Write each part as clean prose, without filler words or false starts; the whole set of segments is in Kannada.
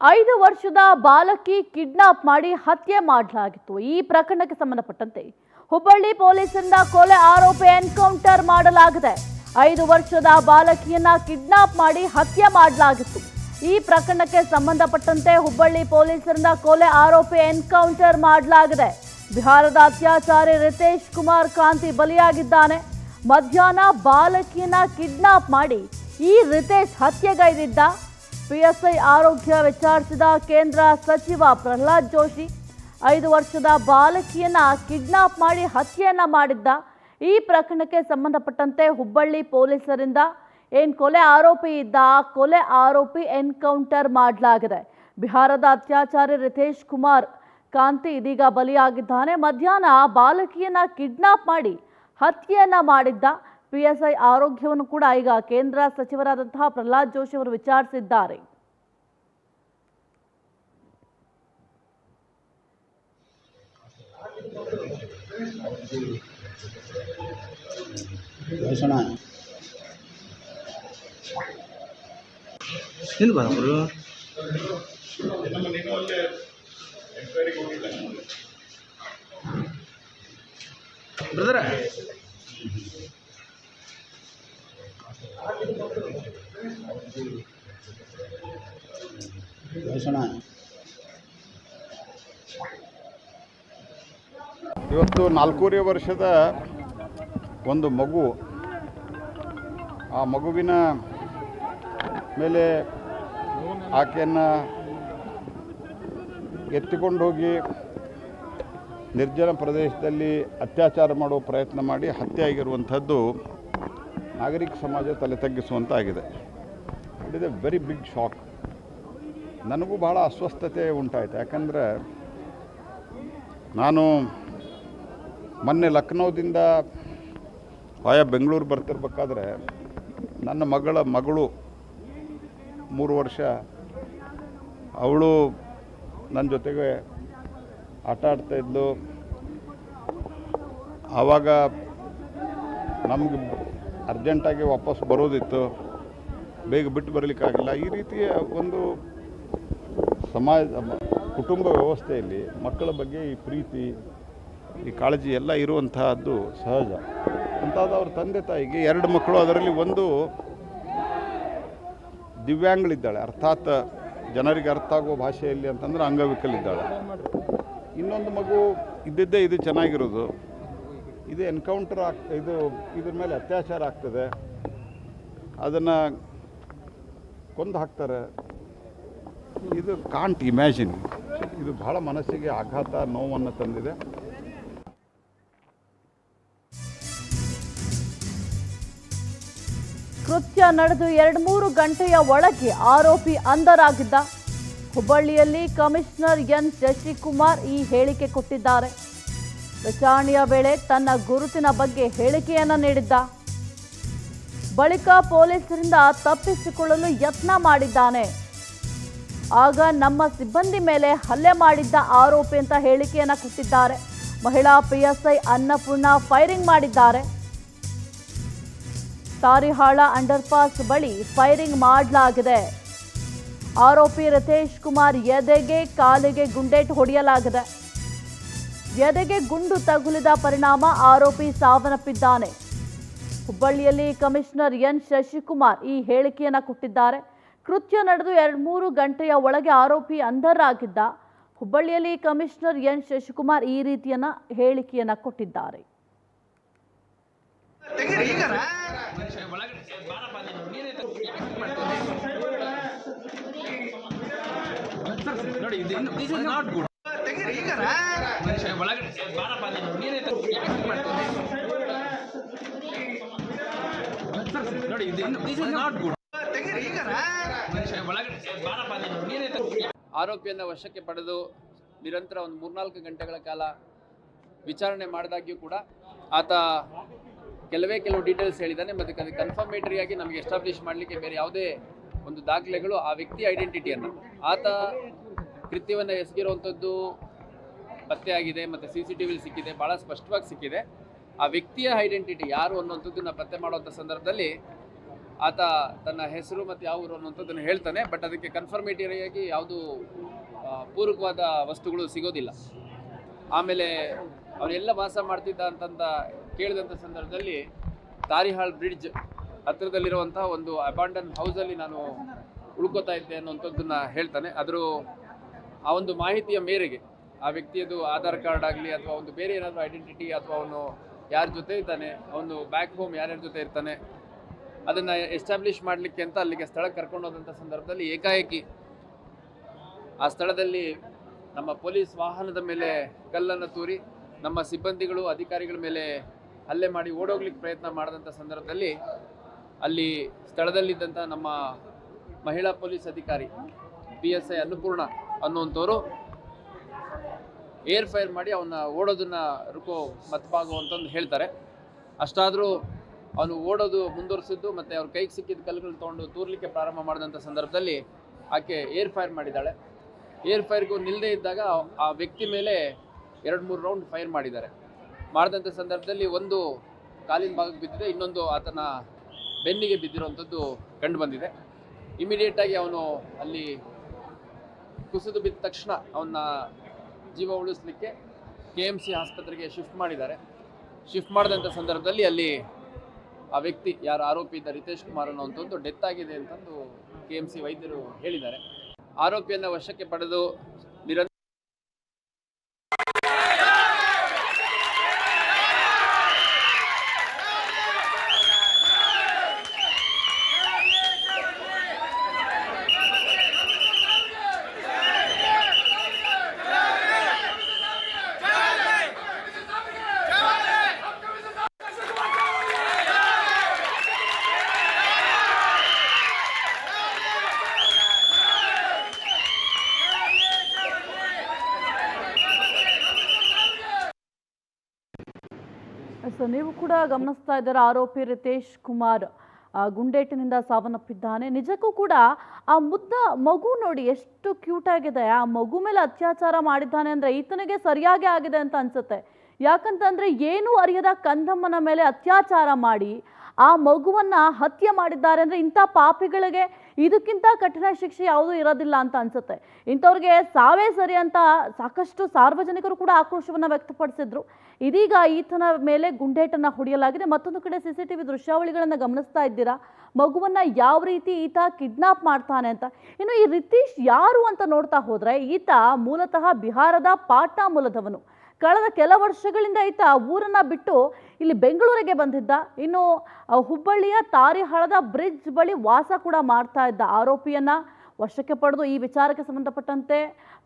5 ವರ್ಷದ ಬಾಲಕಿ ಕಿಡ್ನಾಪ್ ಮಾಡಿ ಹತ್ಯೆ ಮಾಡಲಾಗಿತ್ತು. ಈ ಪ್ರಕರಣಕ್ಕೆ ಸಂಬಂಧಪಟ್ಟಂತೆ ಹುಬ್ಬಳ್ಳಿ ಪೊಲೀಸರಿಂದ ಕೊಲೆ ಆರೋಪಿ ಎನ್ಕೌಂಟರ್ ಮಾಡಲಾಗಿದೆ. 5 ವರ್ಷದ ಬಾಲಕಿಯನ್ನ ಕಿಡ್ನಾಪ್ ಮಾಡಿ ಹತ್ಯೆ ಮಾಡಲಾಗಿತ್ತು. ಈ ಪ್ರಕರಣಕ್ಕೆ ಸಂಬಂಧಪಟ್ಟಂತೆ ಹುಬ್ಬಳ್ಳಿ ಪೊಲೀಸರಿಂದ ಕೊಲೆ ಆರೋಪಿ ಎನ್ಕೌಂಟರ್ ಮಾಡಲಾಗಿದೆ. ಬಿಹಾರದ ಅತ್ಯಾಚಾರಿ ರಿತೇಶ್ ಕುಮಾರ್ ಕಾಂತಿ ಬಲಿಯಾಗಿದ್ದಾನೆ. ಮಧ್ಯಾಹ್ನ ಬಾಲಕಿಯನ್ನ ಕಿಡ್ನಾಪ್ ಮಾಡಿ ಈ ರಿತೇಶ್ ಹತ್ಯೆಗೈದಿದ್ದ. ಪಿಎಸ್ಐ ಆರೋಗ್ಯ ವಿಚಾರಿಸಿದ ಕೇಂದ್ರ ಸಚಿವ ಪ್ರಹ್ಲಾದ್ ಜೋಶಿ 5 ವರ್ಷದ ಬಾಲಕಿಯನ್ನ ಕಿಡ್ನಾಪ್ ಮಾಡಿ ಹತ್ಯೆಯನ್ನ ಮಾಡಿದ್ದ. ಈ ಪ್ರಕರಣಕ್ಕೆ ಸಂಬಂಧಪಟ್ಟಂತೆ ಹುಬ್ಬಳ್ಳಿ ಪೊಲೀಸರಿಂದ ಕೊಲೆ ಆರೋಪಿ ಇದ್ದ, ಕೊಲೆ ಆರೋಪಿ ಎನ್ಕೌಂಟರ್ ಮಾಡಲಾಗಿದೆ. ಬಿಹಾರದ ಅತ್ಯಾಚಾರಿ ರಿತೇಶ್ ಕುಮಾರ್ ಕಾಂತಿ ಇದೀಗ ಬಲಿಯಾಗಿದ್ದಾನೆ. ಮಧ್ಯಾಹ್ನ ಬಾಲಕಿಯನ್ನ ಕಿಡ್ನಾಪ್ ಮಾಡಿ ಹತ್ಯೆಯನ್ನ ಮಾಡಿದ್ದ. ಪಿಎಸ್ಐ ಆರೋಗ್ಯವನ್ನು ಕೂಡ ಈಗ ಕೇಂದ್ರ ಸಚಿವರಾದಂತಹ ಪ್ರಹ್ಲಾದ್ ಜೋಶಿ ಅವರು ವಿಚಾರಿಸಿದ್ದಾರೆ. ಬ್ರದರ್ ಇವತ್ತು 4.5 ವರ್ಷದ ಒಂದು ಮಗು, ಆ ಮಗುವಿನ ಮೇಲೆ ಆಕೆಯನ್ನು ಎತ್ತಿಕೊಂಡು ಹೋಗಿ ನಿರ್ಜನ ಪ್ರದೇಶದಲ್ಲಿ ಅತ್ಯಾಚಾರ ಮಾಡುವ ಪ್ರಯತ್ನ ಮಾಡಿ ಹತ್ಯೆ ಆಗಿರುವಂಥದ್ದು ನಾಗರಿಕ ಸಮಾಜ ತಲೆ ತಗ್ಗಿಸುವಂತಾಗಿದೆ. It is a very big shock. ನನಗೂ ಭಾಳ ಅಸ್ವಸ್ಥತೆ ಉಂಟಾಯಿತು. ಯಾಕಂದರೆ ನಾನು ಮೊನ್ನೆ ಲಕ್ನೋದಿಂದ ವಾಯ ಬೆಂಗಳೂರು ಬರ್ತಿರ್ಬೇಕಾದ್ರೆ ನನ್ನ ಮಗಳು 3 ವರ್ಷ, ಅವಳು ನನ್ನ ಜೊತೆಗೆ ಆಟ ಆಡ್ತಾಯಿದ್ಲು. ಆವಾಗ ನಮಗೆ ಅರ್ಜೆಂಟಾಗಿ ವಾಪಸ್ ಬರೋದಿತ್ತು, ಬೇಗ ಬಿಟ್ಟು ಬರಲಿಕ್ಕಾಗಿಲ್ಲ. ಈ ರೀತಿಯ ಒಂದು ಕುಟುಂಬ ವ್ಯವಸ್ಥೆಯಲ್ಲಿ ಮಕ್ಕಳ ಬಗ್ಗೆ ಈ ಪ್ರೀತಿ, ಈ ಕಾಳಜಿ ಎಲ್ಲ ಇರುವಂತಹದ್ದು ಸಹಜ. ಅಂತಾದ ಅವ್ರ ತಂದೆ ತಾಯಿಗೆ 2 ಮಕ್ಕಳು, ಅದರಲ್ಲಿ ಒಂದು ದಿವ್ಯಾಂಗಳಿದ್ದಾಳೆ, ಅರ್ಥಾತ್ ಜನರಿಗೆ ಅರ್ಥ ಆಗೋ ಭಾಷೆಯಲ್ಲಿ ಅಂತಂದ್ರೆ ಅಂಗವಿಕಲಿದ್ದಾಳೆ. ಇನ್ನೊಂದು ಮಗು ಇದ್ದಿದ್ದೇ ಇದು ಚೆನ್ನಾಗಿರೋದು. ಇದು ಎನ್ಕೌಂಟರ್ ಇದ್ರ ಮೇಲೆ ಅತ್ಯಾಚಾರ ಆಗ್ತದೆ, ಅದನ್ನು ಕೊಂದು ಹಾಕ್ತಾರೆ. ಇದು ಕಾಂಟ್ ಇಮ್ಯಾಜಿನ್. ಇದು ಬಹಳ ಮನಸ್ಸಿಗೆ ಆಘಾತ, ನೋವನ್ನು ತಂದಿದೆ. ಕೃತ್ಯ ನಡೆದು 2-3 ಗಂಟೆಯ ಒಳಗೆ ಆರೋಪಿ ಅಂಧರಾಗಿದ್ದ. ಹುಬ್ಬಳ್ಳಿಯಲ್ಲಿ ಕಮಿಷನರ್ ಎನ್ ಶಶಿಕುಮಾರ್ ಈ ಹೇಳಿಕೆ ಕೊಟ್ಟಿದ್ದಾರೆ. ವಿಚಾರಣೆಯ ವೇಳೆ ತನ್ನ ಗುರುತಿನ ಬಗ್ಗೆ ಹೇಳಿಕೆಯನ್ನ ನೀಡಿದ್ದ. ಬಳಿಕ ಪೊಲೀಸರಿಂದ ತಪ್ಪಿಸಿಕೊಳ್ಳಲು ಯತ್ನ ಮಾಡಿದ್ದಾನೆ. ಆಗ ನಮ್ಮ ಸಿಬ್ಬಂದಿ ಮೇಲೆ ಹಲ್ಲೆ ಮಾಡಿದ್ದ ಆರೋಪಿ ಅಂತ ಹೇಳಿಕೆಯನ್ನ ಕೊಟ್ಟಿದ್ದಾರೆ. ಮಹಿಳಾ ಪಿಎಸ್ಐ ಅನ್ನಪೂರ್ಣ ಫೈರಿಂಗ್ ಮಾಡಿದ್ದಾರೆ. ತಾರಿಹಾಳ ಅಂಡರ್ಪಾಸ್ ಬಳಿ ಫೈರಿಂಗ್ ಮಾಡಲಾಗಿದೆ. ಆರೋಪಿ ರಿತೇಶ್ ಕುಮಾರ್ ಎದೆಗೆ, ಕಾಲಿಗೆ ಗುಂಡೇಟು ಹೊಡೆಯಲಾಗಿದೆ. ಎದೆಗೆ ಗುಂಡು ತಗುಲಿದ ಪರಿಣಾಮ ಆರೋಪಿ ಸಾವನ್ನಪ್ಪಿದ್ದಾನೆ. ಹುಬ್ಬಳ್ಳಿಯಲ್ಲಿ ಕಮಿಷನರ್ ಎನ್ ಶಶಿಕುಮಾರ್ ಈ ಹೇಳಿಕೆಯನ್ನ ಕೊಟ್ಟಿದ್ದಾರೆ. ಕೃತ್ಯ ನಡೆದು 2-3 ಗಂಟೆಯ ಒಳಗೆ ಆರೋಪಿ ಅಂಧರಾಗಿದ್ದ. ಹುಬ್ಬಳ್ಳಿಯಲ್ಲಿ ಕಮಿಷನರ್ ಎನ್ ಶಶಿಕುಮಾರ್ ಈ ರೀತಿಯನ್ನ ಹೇಳಿಕೆಯನ್ನ ಕೊಟ್ಟಿದ್ದಾರೆ. ಆರೋಪಿಯನ್ನು ವಶಕ್ಕೆ ಪಡೆದು ನಿರಂತರ ಒಂದು 3-4 ಗಂಟೆಗಳ ಕಾಲ ವಿಚಾರಣೆ ಮಾಡಿದಾಗ್ಯೂ ಕೂಡ ಆತ ಕೆಲವು ಡೀಟೇಲ್ಸ್ ಹೇಳಿದ್ದಾನೆ. ಮತ್ತು ಅದು ಕನ್ಫರ್ಮೇಟರಿ ಆಗಿ ನಮಗೆ ಎಸ್ಟಾಬ್ಲಿಷ್ ಮಾಡಲಿಕ್ಕೆ ಬೇರೆ ಯಾವುದೇ ಒಂದು ದಾಖಲೆಗಳು, ಆ ವ್ಯಕ್ತಿ ಐಡೆಂಟಿಟಿಯನ್ನು, ಆತ ಕೃತ್ಯವನ್ನು ಎಸಗಿರುವಂಥದ್ದು ಪತ್ತೆ ಆಗಿದೆ ಮತ್ತು CCTV ಸಿಕ್ಕಿದೆ, ಭಾಳ ಸ್ಪಷ್ಟವಾಗಿ ಸಿಕ್ಕಿದೆ. ಆ ವ್ಯಕ್ತಿಯ ಐಡೆಂಟಿಟಿ ಯಾರು ಅನ್ನುವಂಥದ್ದನ್ನು ಪತ್ತೆ ಮಾಡುವಂಥ ಸಂದರ್ಭದಲ್ಲಿ ಆತ ತನ್ನ ಹೆಸರು ಮತ್ತು ಯಾವ ಊರು ಅನ್ನುವಂಥದ್ದನ್ನು ಹೇಳ್ತಾನೆ. ಬಟ್ ಅದಕ್ಕೆ ಕನ್ಫರ್ಮೇಟರಿಯಾಗಿ ಯಾವುದು ಪೂರಕವಾದ ವಸ್ತುಗಳು ಸಿಗೋದಿಲ್ಲ. ಆಮೇಲೆ ಅವರೆಲ್ಲ ವಾಸ ಮಾಡ್ತಿದ್ದ ಅಂತಂತ ಕೇಳಿದಂಥ ಸಂದರ್ಭದಲ್ಲಿ ತಾರಿಹಾಳ್ ಬ್ರಿಡ್ಜ್ ಹತ್ತಿರದಲ್ಲಿರುವಂತಹ ಒಂದು ಅಬಾಂಡನ್ ಹೌಸಲ್ಲಿ ನಾನು ಉಳ್ಕೋತಾ ಇದ್ದೆ ಅನ್ನುವಂಥದ್ದನ್ನು ಹೇಳ್ತಾನೆ. ಆ ಒಂದು ಮಾಹಿತಿಯ ಮೇರೆಗೆ ಆ ವ್ಯಕ್ತಿಯದು ಆಧಾರ್ ಕಾರ್ಡ್ ಆಗಲಿ ಅಥವಾ ಒಂದು ಬೇರೆ ಏನಾದರೂ ಐಡೆಂಟಿಟಿ ಅಥವಾ ಅವನು ಯಾರ ಜೊತೆ ಇದ್ದಾನೆ, ಅವನು ಬ್ಯಾಕ್ ಹೋಮ್ ಯಾರ್ಯಾರ ಜೊತೆ ಇರ್ತಾನೆ, ಅದನ್ನು ಎಸ್ಟಾಬ್ಲಿಷ್ ಮಾಡಲಿಕ್ಕೆ ಅಂತ ಅಲ್ಲಿಗೆ ಸ್ಥಳಕ್ಕೆ ಕರ್ಕೊಂಡು ಹೋದಂಥ ಸಂದರ್ಭದಲ್ಲಿ ಏಕಾಏಕಿ ಆ ಸ್ಥಳದಲ್ಲಿ ನಮ್ಮ ಪೊಲೀಸ್ ವಾಹನದ ಮೇಲೆ ಕಲ್ಲನ್ನು ತೂರಿ ನಮ್ಮ ಸಿಬ್ಬಂದಿಗಳು ಅಧಿಕಾರಿಗಳ ಮೇಲೆ ಹಲ್ಲೆ ಮಾಡಿ ಓಡೋಗ್ಲಿಕ್ಕೆ ಪ್ರಯತ್ನ ಮಾಡಿದಂಥ ಸಂದರ್ಭದಲ್ಲಿ ಅಲ್ಲಿ ಸ್ಥಳದಲ್ಲಿದ್ದಂಥ ನಮ್ಮ ಮಹಿಳಾ ಪೊಲೀಸ್ ಅಧಿಕಾರಿ PSI ಅನ್ನಪೂರ್ಣ ಅನ್ನುವಂಥವರು ಏರ್ ಫೈರ್ ಮಾಡಿ ಅವನ್ನ ಓಡೋದನ್ನ ರುಕೋ ಮತ್ಬಾಗು ಅಂತಂದು ಹೇಳ್ತಾರೆ. ಅಷ್ಟಾದರೂ ಅವನು ಓಡೋದು ಮುಂದುವರಿಸಿದ್ದು ಮತ್ತು ಅವ್ರ ಕೈಗೆ ಸಿಕ್ಕಿದ ಕಲ್ಲುಗಳು ತೊಗೊಂಡು ತೂರ್ಲಿಕ್ಕೆ ಪ್ರಾರಂಭ ಮಾಡಿದಂಥ ಸಂದರ್ಭದಲ್ಲಿ ಆಕೆ ಏರ್ ಫೈರ್ ಮಾಡಿದ್ದಾಳೆ. ಏರ್ ಫೈರ್ಗೂ ನಿಲ್ಲದೇ ಇದ್ದಾಗ ಆ ವ್ಯಕ್ತಿ ಮೇಲೆ 2-3 ರೌಂಡ್ ಫೈರ್ ಮಾಡಿದಂಥ ಸಂದರ್ಭದಲ್ಲಿ ಒಂದು ಕಾಲಿನ ಭಾಗಕ್ಕೆ ಬಿದ್ದಿದೆ, ಇನ್ನೊಂದು ಆತನ ಬೆನ್ನಿಗೆ ಬಿದ್ದಿರುವಂಥದ್ದು ಕಂಡು ಬಂದಿದೆ. ಇಮಿಡಿಯೇಟಾಗಿ ಅವನು ಅಲ್ಲಿ ಕುಸಿದು ಬಿದ್ದ ತಕ್ಷಣ ಅವನ್ನ ಜೀವ ಉಳಿಸ್ಲಿಕ್ಕೆ KMC ಆಸ್ಪತ್ರೆಗೆ ಶಿಫ್ಟ್ ಮಾಡಿದ್ದಾರೆ. ಶಿಫ್ಟ್ ಮಾಡಿದಂಥ ಸಂದರ್ಭದಲ್ಲಿ ಅಲ್ಲಿ ಆ ವ್ಯಕ್ತಿ ಯಾರು ಆರೋಪಿ ಇದ್ದ ರಿತೇಶ್ ಕುಮಾರ್ ಅನ್ನೋಂಥದ್ದು ಡೆತ್ ಆಗಿದೆ ಅಂತಂದು KMC ವೈದ್ಯರು ಹೇಳಿದ್ದಾರೆ. ಆರೋಪಿಯನ್ನು ವಶಕ್ಕೆ ಪಡೆದು ಸೊ ನೀವು ಕೂಡ ಗಮನಿಸ್ತಾ ಇದ್ದಾರೆ, ಆರೋಪಿ ರಿತೇಶ್ ಕುಮಾರ್ ಗುಂಡೇಟಿನಿಂದ ಸಾವನ್ನಪ್ಪಿದ್ದಾನೆ. ನಿಜಕ್ಕೂ ಕೂಡ ಆ ಮುದ್ದ ಮಗು ನೋಡಿ ಎಷ್ಟು ಕ್ಯೂಟ್ ಆಗಿದೆ. ಆ ಮಗು ಮೇಲೆ ಅತ್ಯಾಚಾರ ಮಾಡಿದ್ದಾನೆ ಅಂದರೆ ಈತನಿಗೆ ಸರಿಯಾಗಿ ಆಗಿದೆ ಅಂತ ಅನ್ಸುತ್ತೆ. ಯಾಕಂತಂದ್ರೆ ಏನೂ ಅರಿಯದ ಕಂದಮ್ಮನ ಮೇಲೆ ಅತ್ಯಾಚಾರ ಮಾಡಿ ಆ ಮಗುವನ್ನ ಹತ್ಯೆ ಮಾಡಿದ್ದಾರೆ ಅಂದರೆ ಇಂಥ ಪಾಪಿಗಳಿಗೆ ಇದಕ್ಕಿಂತ ಕಠಿಣ ಶಿಕ್ಷೆ ಯಾವುದೂ ಇರೋದಿಲ್ಲ ಅಂತ ಅನ್ಸುತ್ತೆ. ಇಂಥವ್ರಿಗೆ ಸಾವೇ ಸರಿ ಅಂತ ಸಾಕಷ್ಟು ಸಾರ್ವಜನಿಕರು ಕೂಡ ಆಕ್ರೋಶವನ್ನು ವ್ಯಕ್ತಪಡಿಸಿದ್ರು. ಇದೀಗ ಈತನ ಮೇಲೆ ಗುಂಡೇಟನ್ನು ಹೊಡೆಯಲಾಗಿದೆ. ಮತ್ತೊಂದು ಕಡೆ CCTV ದೃಶ್ಯಾವಳಿಗಳನ್ನು ಗಮನಿಸ್ತಾ ಇದ್ದೀರಾ, ಮಗುವನ್ನ ಯಾವ ರೀತಿ ಈತ ಕಿಡ್ನಾಪ್ ಮಾಡ್ತಾನೆ ಅಂತ. ಇನ್ನು ಈ ರಿತೀಶ್ ಯಾರು ಅಂತ ನೋಡ್ತಾ ಹೋದ್ರೆ, ಈತ ಮೂಲತಃ ಬಿಹಾರದ ಪಾಟ್ನಾ ಮೂಲದವನು. ಕಳೆದ ಕೆಲ ವರ್ಷಗಳಿಂದ ಈತ ಊರನ್ನ ಬಿಟ್ಟು ಇಲ್ಲಿ ಬೆಂಗಳೂರಿಗೆ ಬಂದಿದ್ದ. ಇನ್ನು ಹುಬ್ಬಳ್ಳಿಯ ತಾರಿಹಾಳದ ಬ್ರಿಡ್ಜ್ ಬಳಿ ವಾಸ ಕೂಡ ಮಾಡ್ತಾ ಇದ್ದ. ಆರೋಪಿಯನ್ನ ವಶಕ್ಕೆ ಪಡೆದು ಈ ವಿಚಾರಕ್ಕೆ ಸಂಬಂಧಪಟ್ಟಂತೆ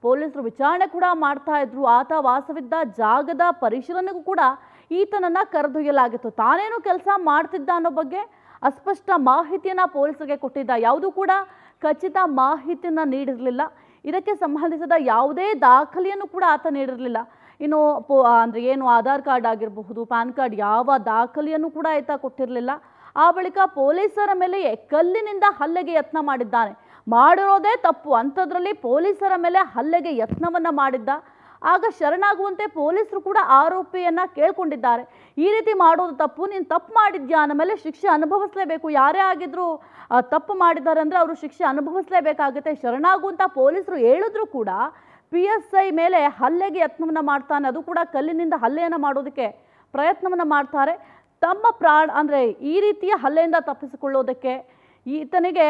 ಪೊಲೀಸರು ವಿಚಾರಣೆ ಕೂಡ ಮಾಡ್ತಾ ಇದ್ರು. ಆತ ವಾಸವಿದ್ದ ಜಾಗದ ಪರಿಶೀಲನೆಗೂ ಕೂಡ ಈತನನ್ನ ಕರೆದೊಯ್ಯಲಾಗಿತ್ತು. ತಾನೇನು ಕೆಲಸ ಮಾಡ್ತಿದ್ದ ಅನ್ನೋ ಬಗ್ಗೆ ಅಸ್ಪಷ್ಟ ಮಾಹಿತಿಯನ್ನ ಪೊಲೀಸರಿಗೆ ಕೊಟ್ಟಿದ್ದ. ಯಾವುದೂ ಕೂಡ ಖಚಿತ ಮಾಹಿತಿಯನ್ನ ನೀಡಿರಲಿಲ್ಲ. ಇದಕ್ಕೆ ಸಂಬಂಧಿಸಿದ ಯಾವುದೇ ದಾಖಲೆಯನ್ನು ಕೂಡ ಆತ ನೀಡಿರಲಿಲ್ಲ. ಇನ್ನು ಅಂದರೆ ಏನು ಆಧಾರ್ ಕಾರ್ಡ್ ಆಗಿರಬಹುದು, ಪ್ಯಾನ್ ಕಾರ್ಡ್, ಯಾವ ದಾಖಲೆಯನ್ನು ಕೂಡ ಆತ ಕೊಟ್ಟಿರಲಿಲ್ಲ. ಆ ಬಳಿಕ ಪೊಲೀಸರ ಮೇಲೆಯೇ ಕಲ್ಲಿನಿಂದ ಹಲ್ಲೆಗೆ ಯತ್ನ ಮಾಡಿದ್ದಾನೆ. ಮಾಡಿರೋದೇ ತಪ್ಪು, ಅಂಥದ್ರಲ್ಲಿ ಪೊಲೀಸರ ಮೇಲೆ ಹಲ್ಲೆಗೆ ಯತ್ನವನ್ನ ಮಾಡಿದ್ದ. ಆಗ ಶರಣಾಗುವಂತೆ ಪೊಲೀಸರು ಕೂಡ ಆರೋಪಿಯನ್ನ ಕೇಳ್ಕೊಂಡಿದ್ದಾರೆ. ಈ ರೀತಿ ಮಾಡೋದು ತಪ್ಪು, ನೀನು ತಪ್ಪು ಮಾಡಿದ್ಯಾ, ನನ್ನ ಮೇಲೆ ಶಿಕ್ಷೆ ಅನುಭವಿಸಲೇಬೇಕು. ಯಾರೇ ಆಗಿದ್ರು ತಪ್ಪು ಮಾಡಿದ್ದಾರೆ ಅಂದರೆ ಅವರು ಶಿಕ್ಷೆ ಅನುಭವಿಸಲೇಬೇಕಾಗುತ್ತೆ. ಶರಣಾಗುವಂತ ಪೊಲೀಸರು ಹೇಳಿದ್ರು ಕೂಡ PSI ಮೇಲೆ ಹಲ್ಲೆಗೆ ಯತ್ನವನ್ನು ಮಾಡ್ತಾನೆ. ಅದು ಕೂಡ ಕಲ್ಲಿನಿಂದ ಹಲ್ಲೆಯನ್ನು ಮಾಡೋದಕ್ಕೆ ಪ್ರಯತ್ನವನ್ನು ಮಾಡ್ತಾರೆ. ತಮ್ಮ ಅಂದರೆ ಈ ರೀತಿಯ ಹಲ್ಲೆಯಿಂದ ತಪ್ಪಿಸಿಕೊಳ್ಳೋದಕ್ಕೆ ಈತನಿಗೆ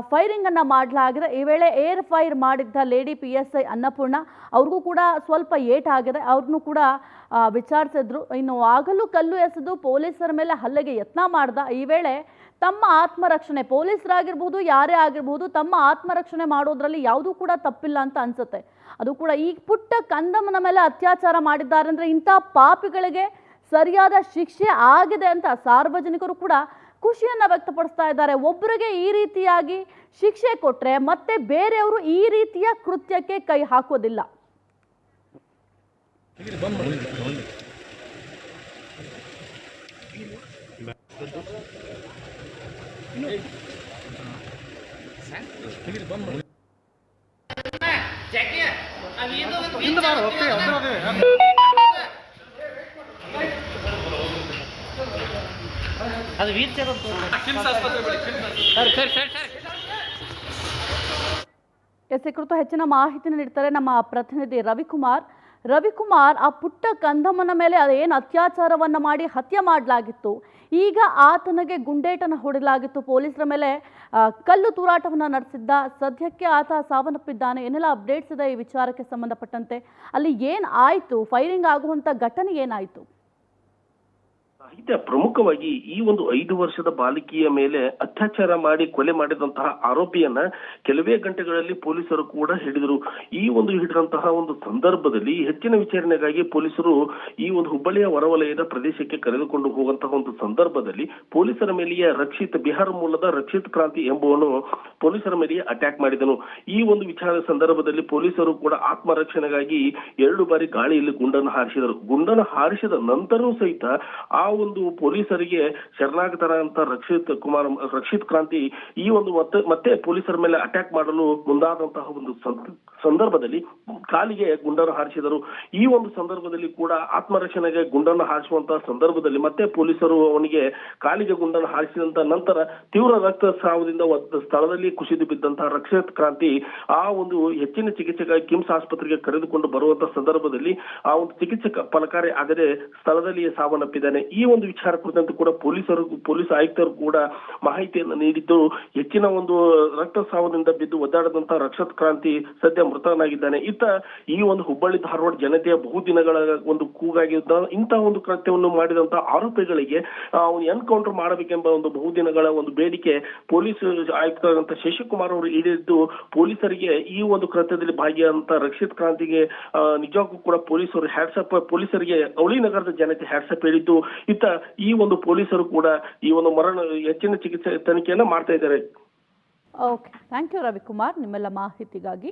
ಫೈರಿಂಗನ್ನು ಮಾಡಲಾಗಿದೆ. ಈ ವೇಳೆ ಏರ್ ಫೈರ್ ಮಾಡಿದ್ದ ಲೇಡಿ PSI ಅನ್ನಪೂರ್ಣ ಅವ್ರಿಗೂ ಕೂಡ ಸ್ವಲ್ಪ ಏಟಾಗಿದೆ. ಅವ್ರನ್ನೂ ಕೂಡ ವಿಚಾರಿಸಿದ್ರು. ಇನ್ನು ಆಗಲೂ ಕಲ್ಲು ಎಸೆದು ಪೊಲೀಸರ ಮೇಲೆ ಹಲ್ಲೆಗೆ ಯತ್ನ ಮಾಡ್ದ. ಈ ವೇಳೆ ತಮ್ಮ ಆತ್ಮರಕ್ಷಣೆ, ಪೊಲೀಸರಾಗಿರ್ಬೋದು ಯಾರೇ ಆಗಿರ್ಬೋದು, ತಮ್ಮ ಆತ್ಮರಕ್ಷಣೆ ಮಾಡೋದ್ರಲ್ಲಿ ಯಾವುದೂ ಕೂಡ ತಪ್ಪಿಲ್ಲ ಅಂತ ಅನ್ಸುತ್ತೆ. ಅದು ಕೂಡ ಈ ಪುಟ್ಟ ಕಂದಮ್ಮನ ಮೇಲೆ ಅತ್ಯಾಚಾರ ಮಾಡಿದ್ದಾರೆ ಅಂದರೆ ಇಂಥ ಪಾಪಿಗಳಿಗೆ ಸರಿಯಾದ ಶಿಕ್ಷೆ ಆಗಿದೆ ಅಂತ ಸಾರ್ವಜನಿಕರು ಕೂಡ ಖುಷಿಯನ್ನ ವ್ಯಕ್ತಪಡಿಸ್ತಾ ಇದ್ದಾರೆ. ಒಬ್ಬರಿಗೆ ಈ ರೀತಿಯಾಗಿ ಶಿಕ್ಷೆ ಕೊಟ್ರೆ ಮತ್ತೆ ಬೇರೆಯವರು ಈ ರೀತಿಯ ಕೃತ್ಯಕ್ಕೆ ಕೈ ಹಾಕೋದಿಲ್ಲ. ಅದು ವೀಲ್ ಚೇರ್ ಅಂತ ಎಸ್ ಈ ಕುರಿತು ಹೆಚ್ಚಿನ ಮಾಹಿತಿ ನೀಡ್ತಾರೆ ನಮ್ಮ ಪ್ರತಿನಿಧಿ ರವಿಕುಮಾರ್ ಆ ಪುಟ್ಟ ಕಂದಮ್ಮನ ಮೇಲೆ ಅದೇನು ಅತ್ಯಾಚಾರವನ್ನ ಮಾಡಿ ಹತ್ಯೆ ಮಾಡಲಾಗಿತ್ತು, ಈಗ ಆತನಿಗೆ ಗುಂಡೇಟನ್ನು ಹೊಡೆಯಲಾಗಿತ್ತು, ಪೊಲೀಸರ ಮೇಲೆ ಕಲ್ಲು ತೂರಾಟವನ್ನು ನಡೆಸಿದ್ದ, ಸದ್ಯಕ್ಕೆ ಆತ ಸಾವನ್ನಪ್ಪಿದ್ದಾನೆ, ಏನೆಲ್ಲ ಅಪ್ಡೇಟ್ಸ್ ಇದೆ ಈ ವಿಚಾರಕ್ಕೆ ಸಂಬಂಧಪಟ್ಟಂತೆ? ಅಲ್ಲಿ ಏನು ಆಯಿತು, ಫೈರಿಂಗ್ ಆಗುವಂಥ ಘಟನೆ ಏನಾಯಿತು? ಸಾಹಿತ್ಯ ಪ್ರಮುಖವಾಗಿ ಈ ಒಂದು 5 ವರ್ಷದ ಬಾಲಕಿಯ ಮೇಲೆ ಅತ್ಯಾಚಾರ ಮಾಡಿ ಕೊಲೆ ಮಾಡಿದಂತಹ ಆರೋಪಿಯನ್ನ ಕೆಲವೇ ಗಂಟೆಗಳಲ್ಲಿ ಪೊಲೀಸರು ಕೂಡ ಹಿಡಿದರು. ಈ ಒಂದು ಹಿಡಿದಂತಹ ಒಂದು ಸಂದರ್ಭದಲ್ಲಿ ಹೆಚ್ಚಿನ ವಿಚಾರಣೆಗಾಗಿ ಪೊಲೀಸರು ಈ ಒಂದು ಹುಬ್ಬಳ್ಳಿಯ ಹೊರವಲಯದ ಪ್ರದೇಶಕ್ಕೆ ಕರೆದುಕೊಂಡು ಹೋಗುವಂತಹ ಒಂದು ಸಂದರ್ಭದಲ್ಲಿ ಪೊಲೀಸರ ಮೇಲೆಯೇ ಬಿಹಾರ ಮೂಲದ ರಕ್ಷಿತ್ ಕ್ರಾಂತಿ ಎಂಬುವನು ಪೊಲೀಸರ ಮೇಲೆಯೇ ಅಟ್ಯಾಕ್ ಮಾಡಿದನು. ಈ ಒಂದು ವಿಚಾರದ ಸಂದರ್ಭದಲ್ಲಿ ಪೊಲೀಸರು ಕೂಡ ಆತ್ಮರಕ್ಷಣೆಗಾಗಿ 2 ಬಾರಿ ಗಾಳಿಯಲ್ಲಿ ಗುಂಡನ್ನು ಹಾರಿಸಿದ ನಂತರವೂ ಸಹಿತ ಆ ಒಂದು ಪೊಲೀಸರಿಗೆ ಶರಣಾಗತರಾದಂತ ರಕ್ಷಿತ್ ಕ್ರಾಂತಿ ಈ ಒಂದು ಮತ್ತೆ ಪೊಲೀಸರ ಮೇಲೆ ಅಟ್ಯಾಕ್ ಮಾಡಲು ಮುಂದಾದಂತಹ ಒಂದು ಸಂದರ್ಭದಲ್ಲಿ ಕಾಲಿಗೆ ಗುಂಡನ್ನು ಹಾರಿಸಿದರು. ಈ ಒಂದು ಸಂದರ್ಭದಲ್ಲಿ ಕೂಡ ಆತ್ಮರಕ್ಷಣೆಗೆ ಗುಂಡನ್ನು ಹಾರಿಸುವಂತಹ ಸಂದರ್ಭದಲ್ಲಿ ಮತ್ತೆ ಪೊಲೀಸರು ಅವನಿಗೆ ಕಾಲಿಗೆ ಗುಂಡನ್ನು ಹಾರಿಸಿದಂತ ನಂತರ ತೀವ್ರ ರಕ್ತಸ್ರಾವದಿಂದ ಸ್ಥಳದಲ್ಲಿ ಕುಸಿದು ಬಿದ್ದಂತಹ ರಕ್ಷಿತ್ ಕ್ರಾಂತಿ ಆ ಒಂದು ಹೆಚ್ಚಿನ ಚಿಕಿತ್ಸೆಗಾಗಿ ಕಿಮ್ಸ್ ಆಸ್ಪತ್ರೆಗೆ ಕರೆದುಕೊಂಡು ಬರುವಂತಹ ಸಂದರ್ಭದಲ್ಲಿ ಆ ಒಂದು ಚಿಕಿತ್ಸೆ ಫಲಕಾರಿ ಆಗದೆ ಸ್ಥಳದಲ್ಲಿ ಸಾವನ್ನಪ್ಪಿದ್ದಾನೆ. ಈ ಒಂದು ವಿಚಾರ ಕುರಿತಂತೆ ಕೂಡ ಪೊಲೀಸ್ ಆಯುಕ್ತರು ಕೂಡ ಮಾಹಿತಿಯನ್ನು ನೀಡಿದ್ದು, ಹೆಚ್ಚಿನ ಒಂದು ರಕ್ತಸ್ರಾವದಿಂದ ಬಿದ್ದು ಒದ್ದಾಡದಂತಹ ರಕ್ಷಿತ್ ಕ್ರಾಂತಿ ಸದ್ಯ ಮೃತನಾಗಿದ್ದಾನೆ. ಈ ಒಂದು ಹುಬ್ಬಳ್ಳಿ ಧಾರವಾಡ ಜನತೆಯ ಬಹುದಿನಗಳ ಒಂದು ಕೂಗಾಗಿದ್ದ ಇಂತಹ ಒಂದು ಕೃತ್ಯವನ್ನು ಮಾಡಿದಂತಹ ಆರೋಪಿಗಳಿಗೆ ಎನ್ಕೌಂಟರ್ ಮಾಡಬೇಕೆಂಬ ಒಂದು ಬಹುದಿನಗಳ ಒಂದು ಬೇಡಿಕೆ ಪೊಲೀಸ್ ಆಯುಕ್ತರಾದಂತಹ ಶಶಿಕುಮಾರ್ ಅವರು ಈಡೇರಿದ್ದು, ಪೊಲೀಸರಿಗೆ ಈ ಒಂದು ಕೃತ್ಯದಲ್ಲಿ ಭಾಗಿಯಾದಂತಹ ರಕ್ಷಿತ್ ಕ್ರಾಂತಿಗೆ ನಿಜಕ್ಕೂ ಕೂಡ ಪೊಲೀಸರಿಗೆ ಅವಳಿ ನಗರದ ಜನತೆ ಹ್ಯಾಟ್ಸಪ್ ಹೇಳಿದ್ದು, ಈ ಒಂದು ಪೊಲೀಸರು ಕೂಡ ಈ ಒಂದು ಹೆಚ್ಚಿನ ಚಿಕಿತ್ಸೆ ತನಿಖೆಯನ್ನ ಮಾಡ್ತಾ ಇದ್ದಾರೆ. ಓಕೆ, ಥ್ಯಾಂಕ್ ಯು ರವಿಕುಮಾರ್ ನಿಮ್ಮೆಲ್ಲ ಮಾಹಿತಿಗಾಗಿ.